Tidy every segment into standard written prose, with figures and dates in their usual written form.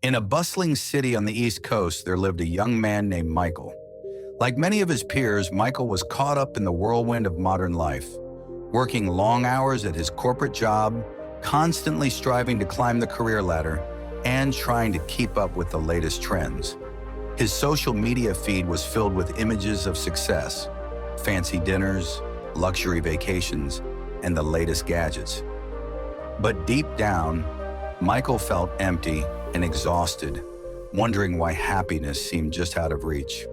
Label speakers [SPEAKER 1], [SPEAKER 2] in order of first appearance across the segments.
[SPEAKER 1] In a bustling city on the East Coast, there lived a young man named Michael. Like many of his peers, Michael was caught up in the whirlwind of modern life, working long hours at his corporate job, constantly striving to climb the career ladder, and trying to keep up with the latest trends. His social media feed was filled with images of success, fancy dinners, luxury vacations, and the latest gadgets. But deep down, Michael felt empty and exhausted, wondering why happiness seemed just out of reach.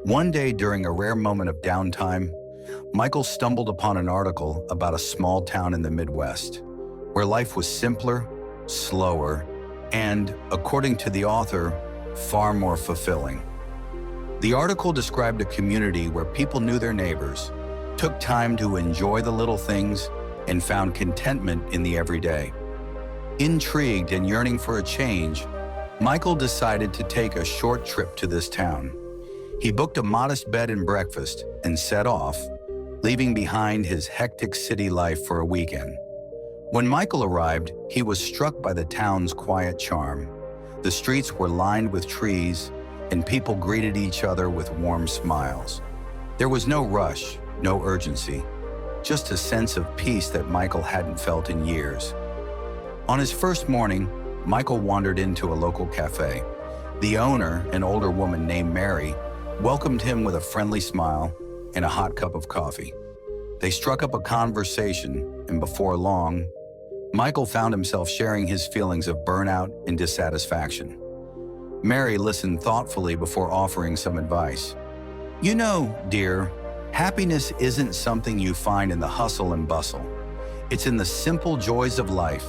[SPEAKER 1] One day during a rare moment of downtime, Michael stumbled upon an article about a small town in the Midwest, where life was simpler, slower, and, according to the author, far more fulfilling. The article described a community where people knew their neighbors, took time to enjoy the little things, and found contentment in the everyday. Intrigued and yearning for a change, Michael decided to take a short trip to this town. He booked a modest bed and breakfast and set off, leaving behind his hectic city life for a weekend. When Michael arrived, he was struck by the town's quiet charm. The streets were lined with trees, and people greeted each other with warm smiles. There was no rush, no urgency, just a sense of peace that Michael hadn't felt in years. On his first morning, Michael wandered into a local cafe. The owner, an older woman named Mary, welcomed him with a friendly smile and a hot cup of coffee. They struck up a conversation, and before long, Michael found himself sharing his feelings of burnout and dissatisfaction. Mary listened thoughtfully before offering some advice. "You know, dear, happiness isn't something you find in the hustle and bustle. It's in the simple joys of life,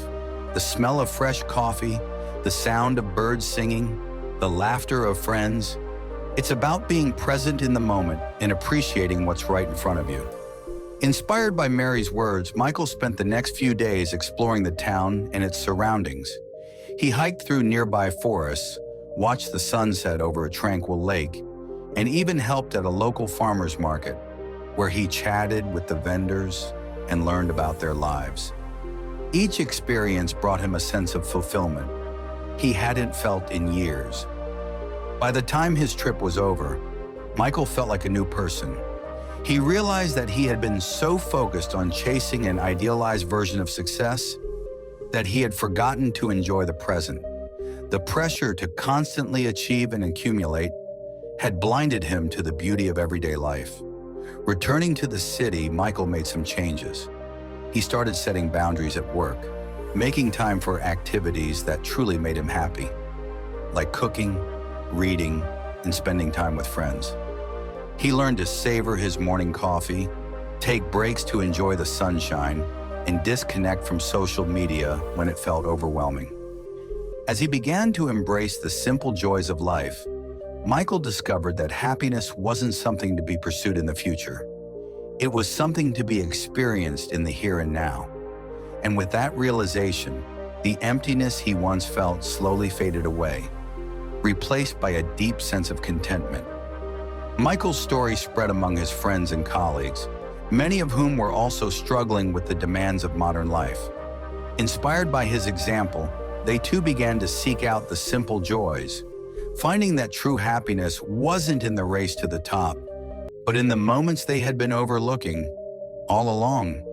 [SPEAKER 1] the smell of fresh coffee, the sound of birds singing, the laughter of friends. It's about being present in the moment and appreciating what's right in front of you." Inspired by Mary's words, Michael spent the next few days exploring the town and its surroundings. He hiked through nearby forests, watched the sunset over a tranquil lake, and even helped at a local farmer's market, where he chatted with the vendors and learned about their lives. Each experience brought him a sense of fulfillment he hadn't felt in years. By the time his trip was over, Michael felt like a new person. He realized that he had been so focused on chasing an idealized version of success that he had forgotten to enjoy the present. The pressure to constantly achieve and accumulate had blinded him to the beauty of everyday life. Returning to the city, Michael made some changes. He started setting boundaries at work, making time for activities that truly made him happy, like cooking, reading, and spending time with friends. He learned to savor his morning coffee, take breaks to enjoy the sunshine, and disconnect from social media when it felt overwhelming. As he began to embrace the simple joys of life, Michael discovered that happiness wasn't something to be pursued in the future. It was something to be experienced in the here and now. And with that realization, the emptiness he once felt slowly faded away, replaced by a deep sense of contentment. Michael's story spread among his friends and colleagues, many of whom were also struggling with the demands of modern life. Inspired by his example, they too began to seek out the simple joys, finding that true happiness wasn't in the race to the top, but in the moments they had been overlooking all along.